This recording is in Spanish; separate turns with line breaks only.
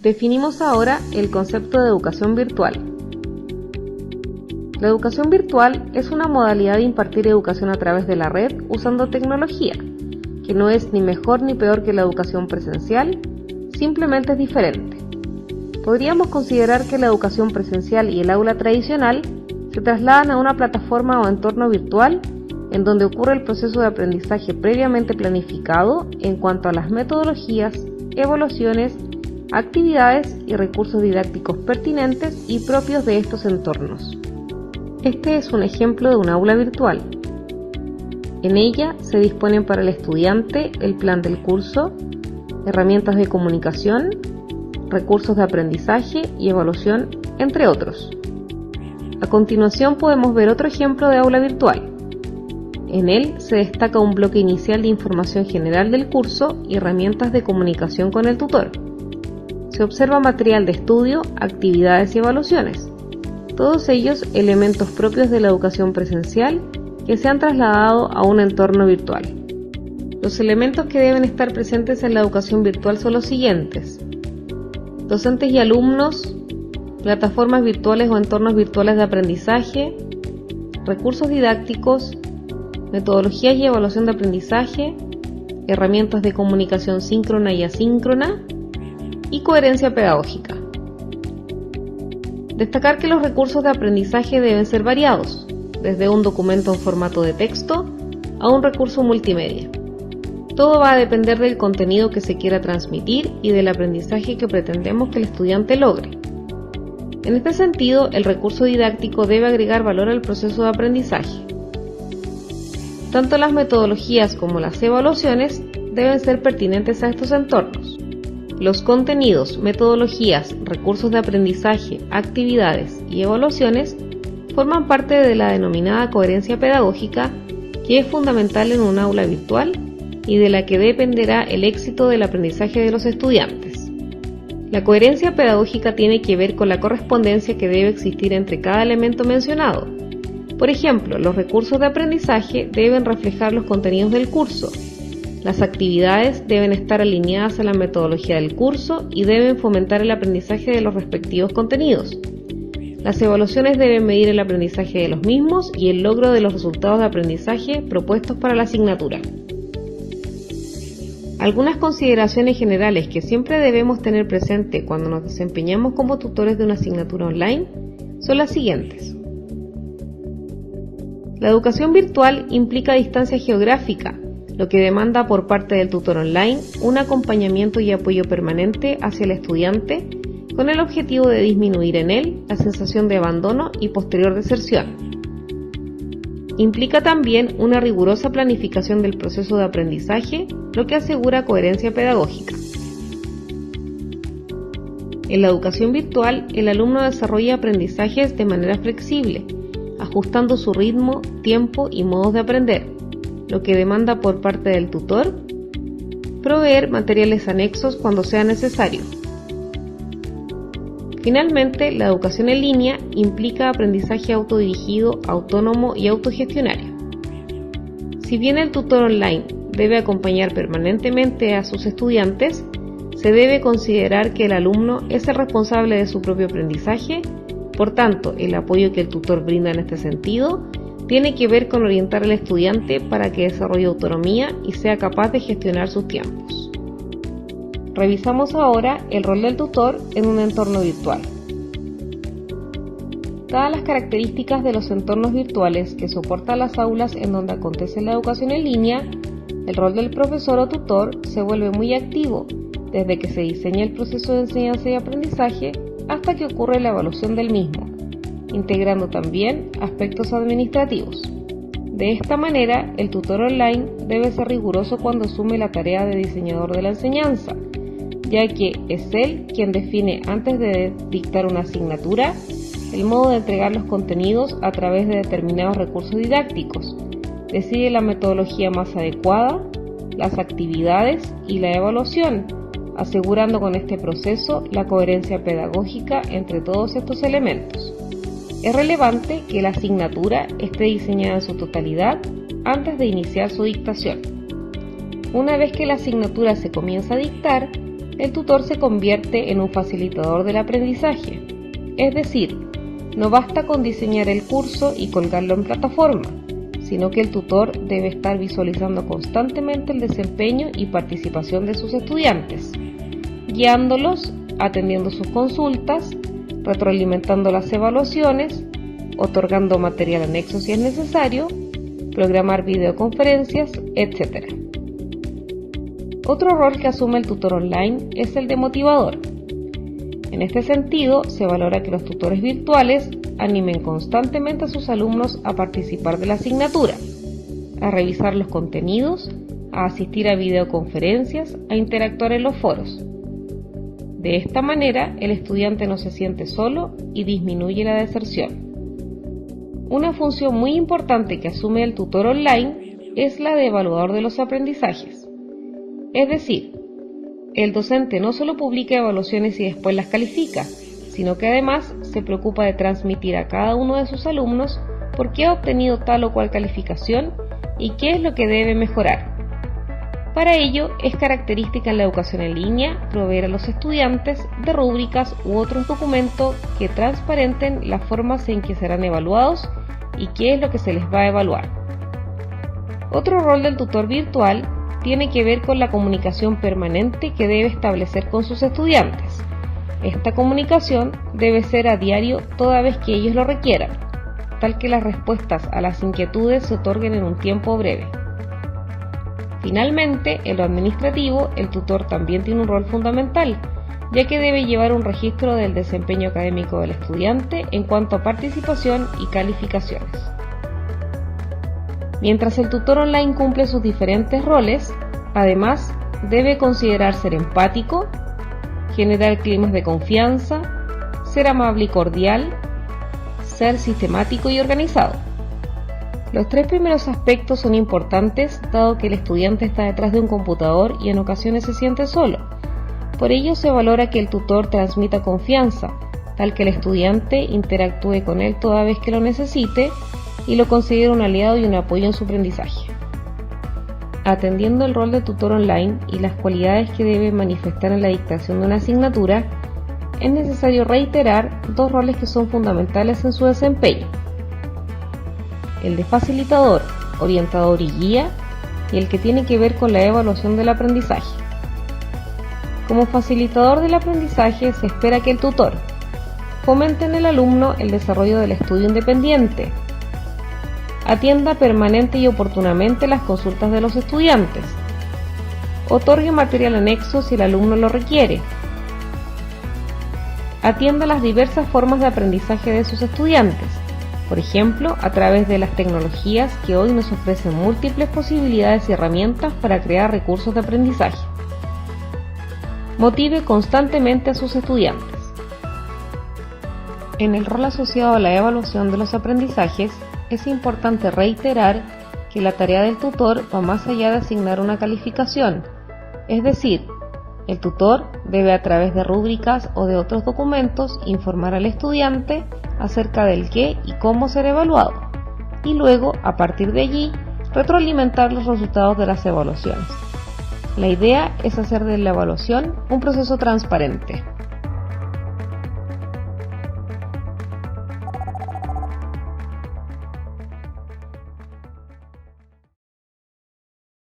Definimos ahora el concepto de educación virtual. La educación virtual es una modalidad de impartir educación a través de la red usando tecnología, que no es ni mejor ni peor que la educación presencial, simplemente es diferente. Podríamos considerar que la educación presencial y el aula tradicional se trasladan a una plataforma o entorno virtual en donde ocurre el proceso de aprendizaje previamente planificado en cuanto a las metodologías, evaluaciones, actividades y recursos didácticos pertinentes y propios de estos entornos. Este es un ejemplo de un aula virtual. En ella se disponen para el estudiante el plan del curso, herramientas de comunicación, recursos de aprendizaje y evaluación, entre otros. A continuación podemos ver otro ejemplo de aula virtual. En él se destaca un bloque inicial de información general del curso y herramientas de comunicación con el tutor. Se observa material de estudio, actividades y evaluaciones, todos ellos elementos propios de la educación presencial que se han trasladado a un entorno virtual. Los elementos que deben estar presentes en la educación virtual son los siguientes: docentes y alumnos, plataformas virtuales o entornos virtuales de aprendizaje, recursos didácticos, metodologías y evaluación de aprendizaje, herramientas de comunicación síncrona y asíncrona, y coherencia pedagógica. Destacar que los recursos de aprendizaje deben ser variados, desde un documento en formato de texto a un recurso multimedia. Todo va a depender del contenido que se quiera transmitir y del aprendizaje que pretendemos que el estudiante logre. En este sentido, el recurso didáctico debe agregar valor al proceso de aprendizaje. Tanto las metodologías como las evaluaciones deben ser pertinentes a estos entornos. Los contenidos, metodologías, recursos de aprendizaje, actividades y evaluaciones forman parte de la denominada coherencia pedagógica, que es fundamental en un aula virtual y de la que dependerá el éxito del aprendizaje de los estudiantes. La coherencia pedagógica tiene que ver con la correspondencia que debe existir entre cada elemento mencionado. Por ejemplo, los recursos de aprendizaje deben reflejar los contenidos del curso. Las actividades deben estar alineadas a la metodología del curso y deben fomentar el aprendizaje de los respectivos contenidos. Las evaluaciones deben medir el aprendizaje de los mismos y el logro de los resultados de aprendizaje propuestos para la asignatura. Algunas consideraciones generales que siempre debemos tener presente cuando nos desempeñamos como tutores de una asignatura online son las siguientes. La educación virtual implica distancia geográfica, lo que demanda por parte del tutor online un acompañamiento y apoyo permanente hacia el estudiante con el objetivo de disminuir en él la sensación de abandono y posterior deserción. Implica también una rigurosa planificación del proceso de aprendizaje, lo que asegura coherencia pedagógica. En la educación virtual, el alumno desarrolla aprendizajes de manera flexible, ajustando su ritmo, tiempo y modos de aprender, lo que demanda por parte del tutor proveer materiales anexos cuando sea necesario. Finalmente, la educación en línea implica aprendizaje autodirigido, autónomo y autogestionario. Si bien el tutor online debe acompañar permanentemente a sus estudiantes, se debe considerar que el alumno es el responsable de su propio aprendizaje. Por tanto, el apoyo que el tutor brinda en este sentido tiene que ver con orientar al estudiante para que desarrolle autonomía y sea capaz de gestionar sus tiempos. Revisamos ahora el rol del tutor en un entorno virtual. Dadas las características de los entornos virtuales que soportan las aulas en donde acontece la educación en línea, el rol del profesor o tutor se vuelve muy activo desde que se diseña el proceso de enseñanza y aprendizaje hasta que ocurre la evaluación del mismo, integrando también aspectos administrativos. De esta manera, el tutor online debe ser riguroso cuando asume la tarea de diseñador de la enseñanza, ya que es él quien define antes de dictar una asignatura el modo de entregar los contenidos a través de determinados recursos didácticos, decide la metodología más adecuada, las actividades y la evaluación, asegurando con este proceso la coherencia pedagógica entre todos estos elementos. Es relevante que la asignatura esté diseñada en su totalidad antes de iniciar su dictación. Una vez que la asignatura se comienza a dictar, el tutor se convierte en un facilitador del aprendizaje. Es decir, no basta con diseñar el curso y colgarlo en plataforma, sino que el tutor debe estar visualizando constantemente el desempeño y participación de sus estudiantes, guiándolos, atendiendo sus consultas, retroalimentando las evaluaciones, otorgando material anexo si es necesario, programar videoconferencias, etc. Otro rol que asume el tutor online es el de motivador. En este sentido, se valora que los tutores virtuales animen constantemente a sus alumnos a participar de la asignatura, a revisar los contenidos, a asistir a videoconferencias, a interactuar en los foros. De esta manera, el estudiante no se siente solo y disminuye la deserción. Una función muy importante que asume el tutor online es la de evaluador de los aprendizajes. Es decir, el docente no solo publica evaluaciones y después las califica, sino que además se preocupa de transmitir a cada uno de sus alumnos por qué ha obtenido tal o cual calificación y qué es lo que debe mejorar. Para ello, es característica en la educación en línea proveer a los estudiantes de rúbricas u otros documentos que transparenten las formas en que serán evaluados y qué es lo que se les va a evaluar. Otro rol del tutor virtual tiene que ver con la comunicación permanente que debe establecer con sus estudiantes. Esta comunicación debe ser a diario toda vez que ellos lo requieran, tal que las respuestas a las inquietudes se otorguen en un tiempo breve. Finalmente, en lo administrativo, el tutor también tiene un rol fundamental, ya que debe llevar un registro del desempeño académico del estudiante en cuanto a participación y calificaciones. Mientras el tutor online cumple sus diferentes roles, además debe considerar ser empático, generar climas de confianza, ser amable y cordial, ser sistemático y organizado. Los tres primeros aspectos son importantes dado que el estudiante está detrás de un computador y en ocasiones se siente solo. Por ello se valora que el tutor transmita confianza, tal que el estudiante interactúe con él toda vez que lo necesite y lo considere un aliado y un apoyo en su aprendizaje. Atendiendo el rol de tutor online y las cualidades que debe manifestar en la dictación de una asignatura, es necesario reiterar dos roles que son fundamentales en su desempeño: el de facilitador, orientador y guía, y el que tiene que ver con la evaluación del aprendizaje. Como facilitador del aprendizaje se espera que el tutor fomente en el alumno el desarrollo del estudio independiente, atienda permanente y oportunamente las consultas de los estudiantes, otorgue material anexo si el alumno lo requiere, atienda las diversas formas de aprendizaje de sus estudiantes, por ejemplo, a través de las tecnologías que hoy nos ofrecen múltiples posibilidades y herramientas para crear recursos de aprendizaje. Motive constantemente a sus estudiantes. En el rol asociado a la evaluación de los aprendizajes, es importante reiterar que la tarea del tutor va más allá de asignar una calificación, es decir, el tutor debe a través de rúbricas o de otros documentos informar al estudiante acerca del qué y cómo ser evaluado, y luego, a partir de allí, retroalimentar los resultados de las evaluaciones. La idea es hacer de la evaluación un proceso transparente.